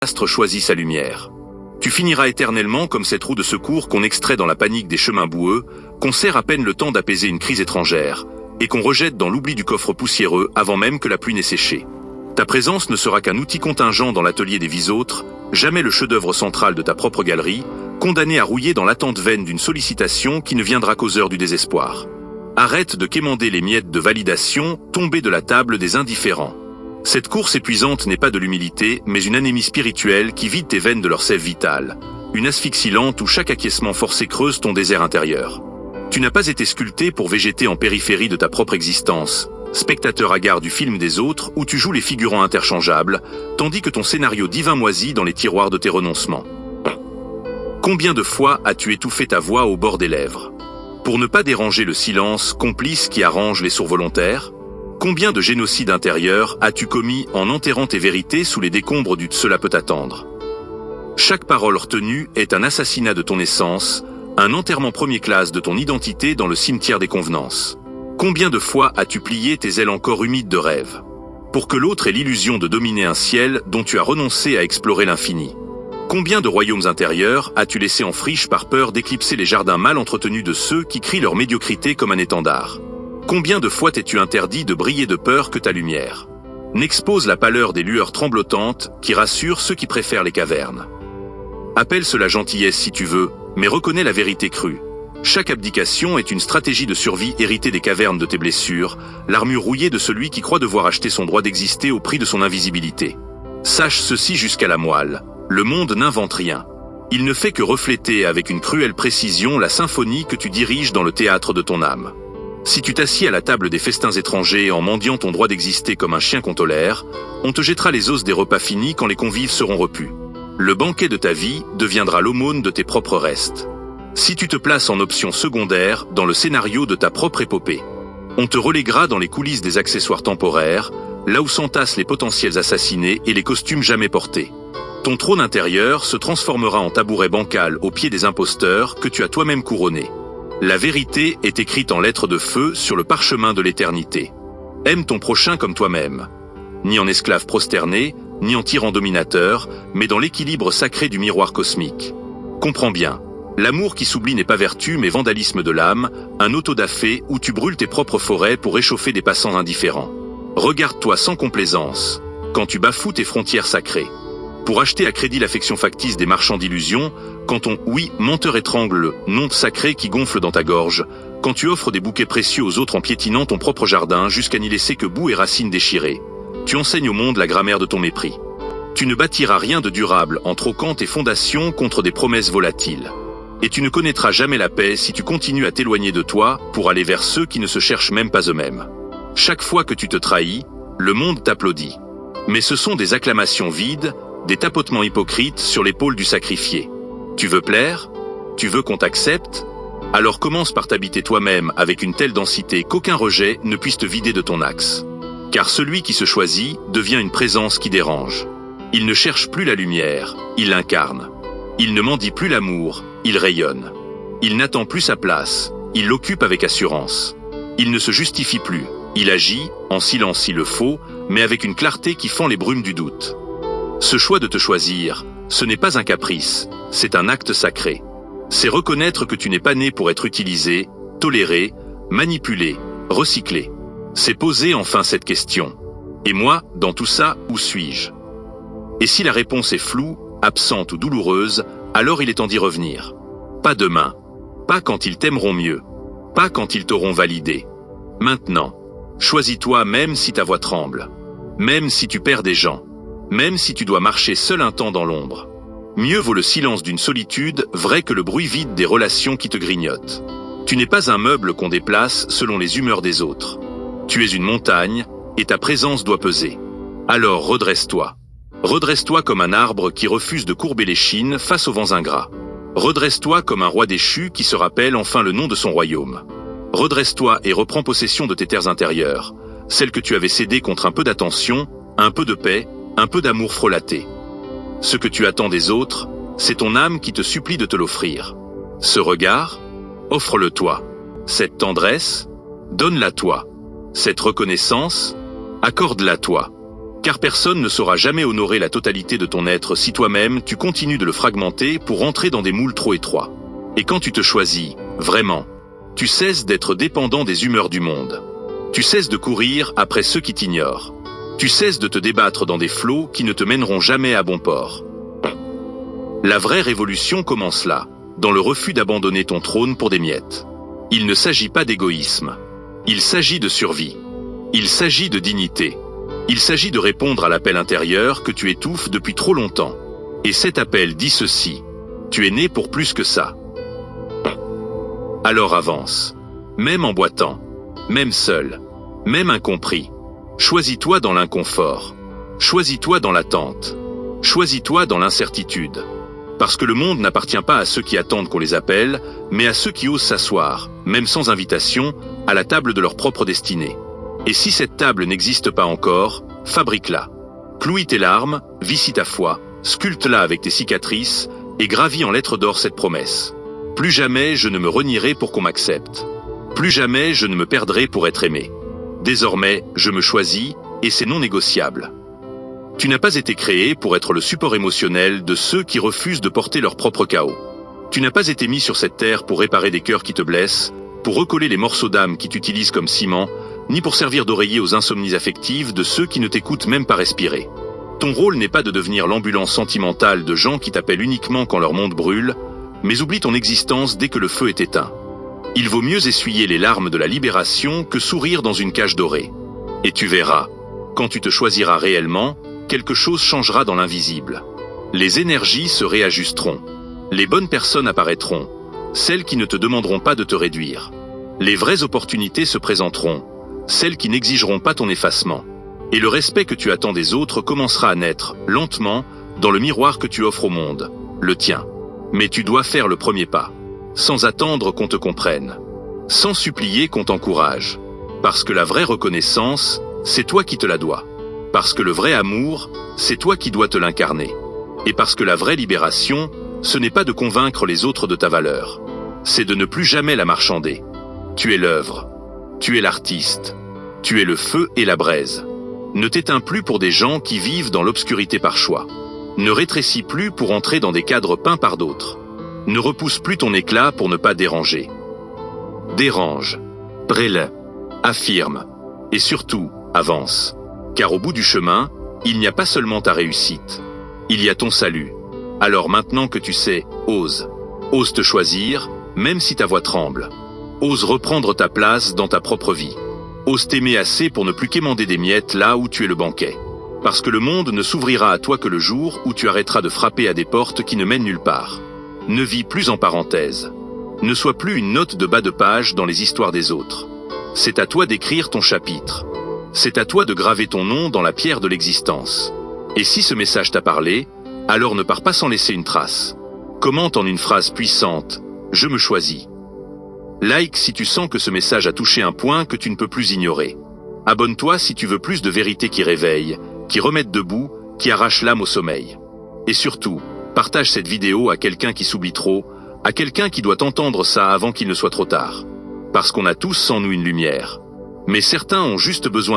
astre choisit sa lumière. Tu finiras éternellement comme cette roue de secours qu'on extrait dans la panique des chemins boueux, qu'on serre à peine le temps d'apaiser une crise étrangère, et qu'on rejette dans l'oubli du coffre poussiéreux avant même que la pluie n'ait séché. Ta présence ne sera qu'un outil contingent dans l'atelier des vies autres, jamais le chef-d'œuvre central de ta propre galerie, condamné à rouiller dans l'attente vaine d'une sollicitation qui ne viendra qu'aux heures du désespoir. Arrête de quémander les miettes de validation tombées de la table des indifférents. Cette course épuisante n'est pas de l'humilité, mais une anémie spirituelle qui vide tes veines de leur sève vitale. Une asphyxie lente où chaque acquiescement forcé creuse ton désert intérieur. Tu n'as pas été sculpté pour végéter en périphérie de ta propre existence, spectateur hagard du film des autres où tu joues les figurants interchangeables, tandis que ton scénario divin moisit dans les tiroirs de tes renoncements. Combien de fois as-tu étouffé ta voix au bord des lèvres? Pour ne pas déranger le silence complice qui arrange les sourds volontaires? Combien de génocides intérieurs as-tu commis en enterrant tes vérités sous les décombres du « cela peut attendre » ? Chaque parole retenue est un assassinat de ton essence, un enterrement premier classe de ton identité dans le cimetière des convenances. Combien de fois as-tu plié tes ailes encore humides de rêve, pour que l'autre ait l'illusion de dominer un ciel dont tu as renoncé à explorer l'infini? Combien de royaumes intérieurs as-tu laissé en friche par peur d'éclipser les jardins mal entretenus de ceux qui crient leur médiocrité comme un étendard? Combien de fois t'es-tu interdit de briller de peur que ta lumière n'expose la pâleur des lueurs tremblotantes qui rassurent ceux qui préfèrent les cavernes? Appelle cela gentillesse si tu veux, mais reconnais la vérité crue. Chaque abdication est une stratégie de survie héritée des cavernes de tes blessures, l'armure rouillée de celui qui croit devoir acheter son droit d'exister au prix de son invisibilité. Sache ceci jusqu'à la moelle, le monde n'invente rien. Il ne fait que refléter avec une cruelle précision la symphonie que tu diriges dans le théâtre de ton âme. Si tu t'assieds à la table des festins étrangers en mendiant ton droit d'exister comme un chien qu'on tolère, on te jettera les os des repas finis quand les convives seront repus. Le banquet de ta vie deviendra l'aumône de tes propres restes. Si tu te places en option secondaire dans le scénario de ta propre épopée, on te reléguera dans les coulisses des accessoires temporaires, là où s'entassent les potentiels assassinés et les costumes jamais portés. Ton trône intérieur se transformera en tabouret bancal au pied des imposteurs que tu as toi-même couronnés. La vérité est écrite en lettres de feu sur le parchemin de l'éternité. Aime ton prochain comme toi-même. Ni en esclave prosterné, ni en tyran dominateur, mais dans l'équilibre sacré du miroir cosmique. Comprends bien, l'amour qui s'oublie n'est pas vertu mais vandalisme de l'âme, un autodafé où tu brûles tes propres forêts pour réchauffer des passants indifférents. Regarde-toi sans complaisance, quand tu bafoues tes frontières sacrées. Pour acheter à crédit l'affection factice des marchands d'illusions, quand ton « oui, menteur étrangle le nom sacré qui gonfle dans ta gorge, quand tu offres des bouquets précieux aux autres en piétinant ton propre jardin jusqu'à n'y laisser que boue et racines déchirées, tu enseignes au monde la grammaire de ton mépris. Tu ne bâtiras rien de durable en troquant tes fondations contre des promesses volatiles. Et tu ne connaîtras jamais la paix si tu continues à t'éloigner de toi pour aller vers ceux qui ne se cherchent même pas eux-mêmes. Chaque fois que tu te trahis, le monde t'applaudit. Mais ce sont des acclamations vides, des tapotements hypocrites sur l'épaule du sacrifié. Tu veux plaire? Tu veux qu'on t'accepte? Alors commence par t'habiter toi-même avec une telle densité qu'aucun rejet ne puisse te vider de ton axe. Car celui qui se choisit devient une présence qui dérange. Il ne cherche plus la lumière, il l'incarne. Il ne mendie plus l'amour, il rayonne. Il n'attend plus sa place, il l'occupe avec assurance. Il ne se justifie plus, il agit, en silence s'il le faut, mais avec une clarté qui fend les brumes du doute. Ce choix de te choisir, ce n'est pas un caprice, c'est un acte sacré. C'est reconnaître que tu n'es pas né pour être utilisé, toléré, manipulé, recyclé. C'est poser enfin cette question. Et moi, dans tout ça, où suis-je? Et si la réponse est floue, absente ou douloureuse, alors il est temps d'y revenir. Pas demain. Pas quand ils t'aimeront mieux. Pas quand ils t'auront validé. Maintenant. Choisis-toi même si ta voix tremble. Même si tu perds des gens. Même si tu dois marcher seul un temps dans l'ombre. Mieux vaut le silence d'une solitude vrai que le bruit vide des relations qui te grignotent. Tu n'es pas un meuble qu'on déplace selon les humeurs des autres. Tu es une montagne, et ta présence doit peser. Alors redresse-toi. Redresse-toi comme un arbre qui refuse de courber l'échine face aux vents ingrats. Redresse-toi comme un roi déchu qui se rappelle enfin le nom de son royaume. Redresse-toi et reprends possession de tes terres intérieures, celles que tu avais cédées contre un peu d'attention, un peu de paix, un peu d'amour frelaté. Ce que tu attends des autres, c'est ton âme qui te supplie de te l'offrir. Ce regard, offre-le toi. Cette tendresse, donne-la toi. Cette reconnaissance, accorde-la toi. Car personne ne saura jamais honorer la totalité de ton être si toi-même tu continues de le fragmenter pour rentrer dans des moules trop étroits. Et quand tu te choisis, vraiment, tu cesses d'être dépendant des humeurs du monde. Tu cesses de courir après ceux qui t'ignorent. Tu cesses de te débattre dans des flots qui ne te mèneront jamais à bon port. La vraie révolution commence là, dans le refus d'abandonner ton trône pour des miettes. Il ne s'agit pas d'égoïsme. Il s'agit de survie. Il s'agit de dignité. Il s'agit de répondre à l'appel intérieur que tu étouffes depuis trop longtemps. Et cet appel dit ceci: tu es né pour plus que ça. Alors avance. Même en boitant. Même seul. Même incompris. Choisis-toi dans l'inconfort. Choisis-toi dans l'attente. Choisis-toi dans l'incertitude. Parce que le monde n'appartient pas à ceux qui attendent qu'on les appelle, mais à ceux qui osent s'asseoir, même sans invitation, à la table de leur propre destinée. Et si cette table n'existe pas encore, fabrique-la. Clouis tes larmes, vicie ta foi, sculpte-la avec tes cicatrices, et gravis en lettres d'or cette promesse. Plus jamais je ne me renierai pour qu'on m'accepte. Plus jamais je ne me perdrai pour être aimé. Désormais, je me choisis, et c'est non négociable. Tu n'as pas été créé pour être le support émotionnel de ceux qui refusent de porter leur propre chaos. Tu n'as pas été mis sur cette terre pour réparer des cœurs qui te blessent, pour recoller les morceaux d'âme qui t'utilisent comme ciment, ni pour servir d'oreiller aux insomnies affectives de ceux qui ne t'écoutent même pas respirer. Ton rôle n'est pas de devenir l'ambulance sentimentale de gens qui t'appellent uniquement quand leur monde brûle, mais oublie ton existence dès que le feu est éteint. Il vaut mieux essuyer les larmes de la libération que sourire dans une cage dorée. Et tu verras, quand tu te choisiras réellement, quelque chose changera dans l'invisible. Les énergies se réajusteront. Les bonnes personnes apparaîtront, celles qui ne te demanderont pas de te réduire. Les vraies opportunités se présenteront, celles qui n'exigeront pas ton effacement. Et le respect que tu attends des autres commencera à naître, lentement, dans le miroir que tu offres au monde, le tien. Mais tu dois faire le premier pas, sans attendre qu'on te comprenne, sans supplier qu'on t'encourage. Parce que la vraie reconnaissance, c'est toi qui te la dois. Parce que le vrai amour, c'est toi qui dois te l'incarner. Et parce que la vraie libération, ce n'est pas de convaincre les autres de ta valeur. C'est de ne plus jamais la marchander. Tu es l'œuvre. Tu es l'artiste. Tu es le feu et la braise. Ne t'éteins plus pour des gens qui vivent dans l'obscurité par choix. Ne rétrécis plus pour entrer dans des cadres peints par d'autres. Ne repousse plus ton éclat pour ne pas déranger. Dérange. Brille. Affirme. Et surtout, avance. Car au bout du chemin, il n'y a pas seulement ta réussite. Il y a ton salut. Alors maintenant que tu sais, ose. Ose te choisir, même si ta voix tremble. Ose reprendre ta place dans ta propre vie. Ose t'aimer assez pour ne plus quémander des miettes là où tu es le banquet. Parce que le monde ne s'ouvrira à toi que le jour où tu arrêteras de frapper à des portes qui ne mènent nulle part. Ne vis plus en parenthèse. Ne sois plus une note de bas de page dans les histoires des autres. C'est à toi d'écrire ton chapitre. C'est à toi de graver ton nom dans la pierre de l'existence. Et si ce message t'a parlé, alors ne pars pas sans laisser une trace. Commente en une phrase puissante « Je me choisis ». Like si tu sens que ce message a touché un point que tu ne peux plus ignorer. Abonne-toi si tu veux plus de vérités qui réveillent, qui remettent debout, qui arrachent l'âme au sommeil. Et surtout, partage cette vidéo à quelqu'un qui s'oublie trop, à quelqu'un qui doit entendre ça avant qu'il ne soit trop tard. Parce qu'on a tous en nous une lumière. Mais certains ont juste besoin